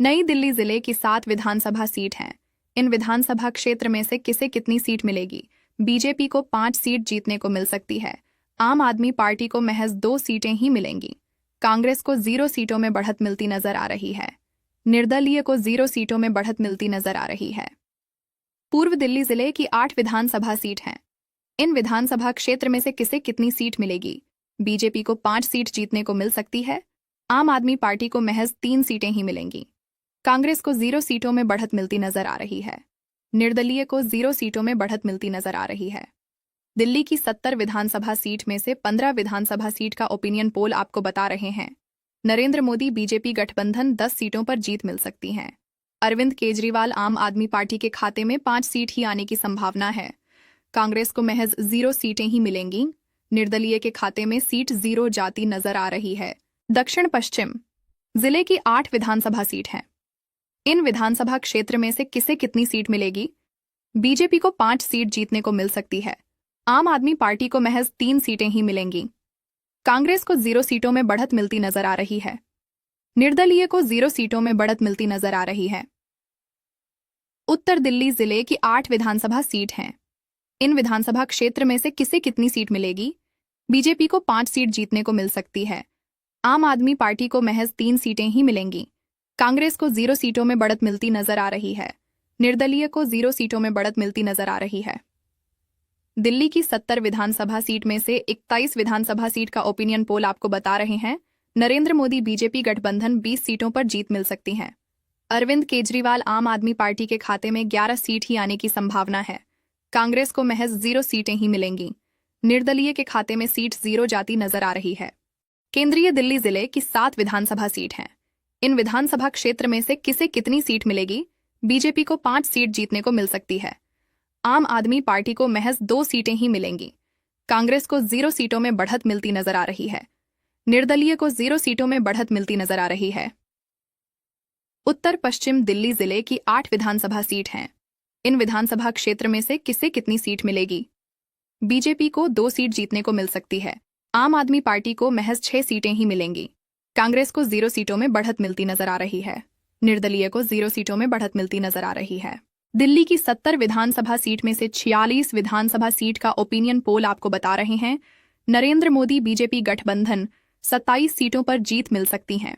नई दिल्ली जिले की 7 विधानसभा सीट हैं। इन विधानसभा क्षेत्र में से किसे कितनी सीट मिलेगी? बीजेपी को 5 सीट जीतने को मिल सकती है। आम आदमी पार्टी को महज 2 सीटें ही मिलेंगी। कांग्रेस को 0 सीटों में बढ़त मिलती नजर आ रही है। निर्दलीय को 0 सीटों में बढ़त मिलती नजर आ रही है। पूर्व दिल्ली जिले की 8 विधानसभा सीट हैं। इन विधानसभा क्षेत्र में से किसे कितनी सीट मिलेगी? बीजेपी को 5 सीट जीतने को मिल सकती है। आम आदमी पार्टी को महज 3 सीटें ही मिलेंगी। कांग्रेस को 0 सीटों में बढ़त मिलती नजर आ रही है। निर्दलीय को 0 सीटों में बढ़त मिलती नजर आ रही है। दिल्ली की 70 विधानसभा सीट में से 15 विधानसभा सीट का ओपिनियन पोल आपको बता रहे हैं। नरेंद्र मोदी बीजेपी गठबंधन 10 सीटों पर जीत मिल सकती है। अरविंद केजरीवाल आम आदमी पार्टी के खाते में 5 सीट ही आने की संभावना है। कांग्रेस को महज 0 सीटें ही मिलेंगी। निर्दलीय के खाते में सीट 0 जाती नजर आ रही है। दक्षिण पश्चिम जिले की 8 विधानसभा सीट हैं। इन विधानसभा क्षेत्र में से किसे कितनी सीट मिलेगी? बीजेपी को 5 सीट जीतने को मिल सकती है। आम आदमी पार्टी को महज 3 सीटें ही मिलेंगी। कांग्रेस को 0 सीटों में बढ़त मिलती नजर आ रही है। निर्दलीय को 0 सीटों में बढ़त मिलती नजर आ रही है। उत्तर दिल्ली जिले की 8 विधानसभा सीट हैं। इन विधानसभा क्षेत्र में से किसे कितनी सीट मिलेगी? बीजेपी को 5 सीट जीतने को मिल सकती है। आम आदमी पार्टी को महज 3 सीटें ही मिलेंगी। कांग्रेस को 0 सीटों में बढ़त मिलती नजर आ रही है। निर्दलीय को 0 सीटों में बढ़त मिलती नजर आ रही है। दिल्ली की 70 विधानसभा सीट में से 21 विधानसभा सीट का ओपिनियन पोल आपको बता रहे हैं। नरेंद्र मोदी बीजेपी गठबंधन 20 सीटों पर जीत मिल सकती है। अरविंद केजरीवाल आम आदमी पार्टी के खाते में 11 सीट ही आने की संभावना है। कांग्रेस को महज 0 सीटें ही मिलेंगी। निर्दलीय के खाते में सीट 0 जाती नजर आ रही है। केंद्रीय दिल्ली जिले की 7 विधानसभा सीट हैं। इन विधानसभा क्षेत्र में से किसे कितनी सीट मिलेगी? बीजेपी को 5 सीट जीतने को मिल सकती है। आम आदमी पार्टी को महज 2 सीटें ही मिलेंगी। कांग्रेस को 0 सीटों में बढ़त मिलती नजर आ रही है। निर्दलीय को 0 सीटों में बढ़त मिलती नजर आ रही है। उत्तर पश्चिम दिल्ली जिले की 8 विधानसभा सीट हैं। इन विधानसभा क्षेत्र में से किसे कितनी सीट मिलेगी? बीजेपी को 2 सीट जीतने को मिल सकती है। आम आदमी पार्टी को महज 6 सीटें ही मिलेंगी। कांग्रेस को 0 सीटों में बढ़त मिलती नजर आ रही है। निर्दलीय को 0 सीटों में बढ़त मिलती नजर आ रही है। दिल्ली की 70 विधानसभा सीट में से 46 विधानसभा सीट का ओपिनियन पोल आपको बता रहे हैं। नरेंद्र मोदी बीजेपी गठबंधन 27 सीटों पर जीत मिल सकती है।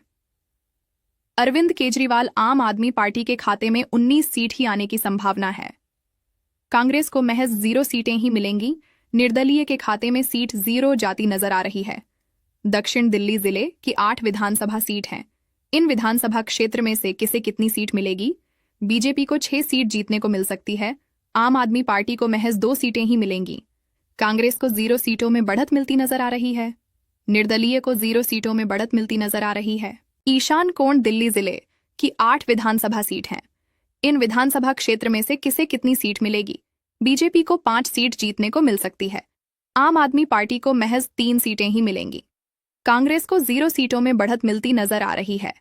अरविंद केजरीवाल आम आदमी पार्टी के खाते में 19 सीट ही आने की संभावना है। कांग्रेस को महज 0 सीटें ही मिलेंगी। निर्दलीय के खाते में सीट 0 जाती नजर आ रही है। दक्षिण दिल्ली जिले की 8 विधानसभा सीट हैं। इन विधानसभा क्षेत्र में से किसे कितनी सीट मिलेगी? बीजेपी को 6 सीट जीतने को मिल सकती है। आम आदमी पार्टी को महज 2 सीटें ही मिलेंगी। कांग्रेस को 0 सीटों में बढ़त मिलती नजर आ रही है। निर्दलीय को 0 सीटों में बढ़त मिलती नजर आ रही है। ईशान कोण दिल्ली जिले की 8 विधानसभा सीट हैं। इन विधानसभा क्षेत्र में से किसे कितनी सीट मिलेगी? बीजेपी को 5 सीट जीतने को मिल सकती है। आम आदमी पार्टी को महज 3 सीटें ही मिलेंगी। कांग्रेस को 0 सीटों में बढ़त मिलती नजर आ रही है।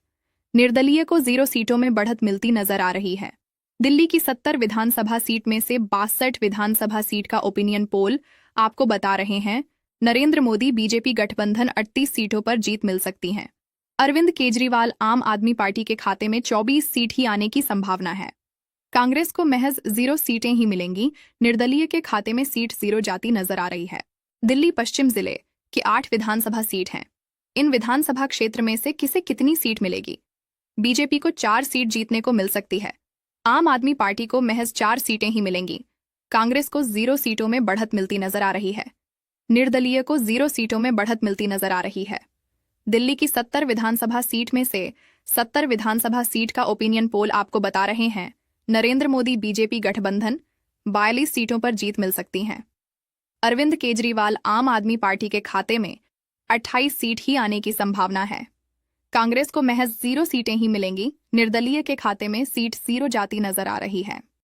निर्दलीय को 0 सीटों में बढ़त मिलती नजर आ रही है। दिल्ली की 70 विधानसभा सीट में से 62 विधानसभा सीट का ओपिनियन पोल आपको बता रहे हैं। नरेंद्र मोदी बीजेपी गठबंधन 38 सीटों पर जीत मिल सकती है। अरविंद केजरीवाल आम आदमी पार्टी के खाते में 24 सीट ही आने की संभावना है। कांग्रेस को महज 0 सीटें ही मिलेंगी। निर्दलीय के खाते में सीट 0 जाती नजर आ रही है। दिल्ली पश्चिम जिले की 8 विधानसभा सीट हैं। इन विधानसभा क्षेत्र में से किसे कितनी सीट मिलेगी? बीजेपी को 4 सीट जीतने को मिल सकती है। आम आदमी पार्टी को महज 4 सीटें ही मिलेंगी। कांग्रेस को 0 सीटों में बढ़त मिलती नजर आ रही है। निर्दलीय को 0 सीटों में बढ़त मिलती नजर आ रही है। दिल्ली की 70 विधानसभा सीट में से 70 विधानसभा सीट का ओपिनियन पोल आपको बता रहे हैं। नरेंद्र मोदी बीजेपी गठबंधन 42 सीटों पर जीत मिल सकती है। अरविंद केजरीवाल आम आदमी पार्टी के खाते में 28 सीट ही आने की संभावना है। कांग्रेस को महज 0 सीटें ही मिलेंगी। निर्दलीय के खाते में सीट 0 जाती नजर आ रही है।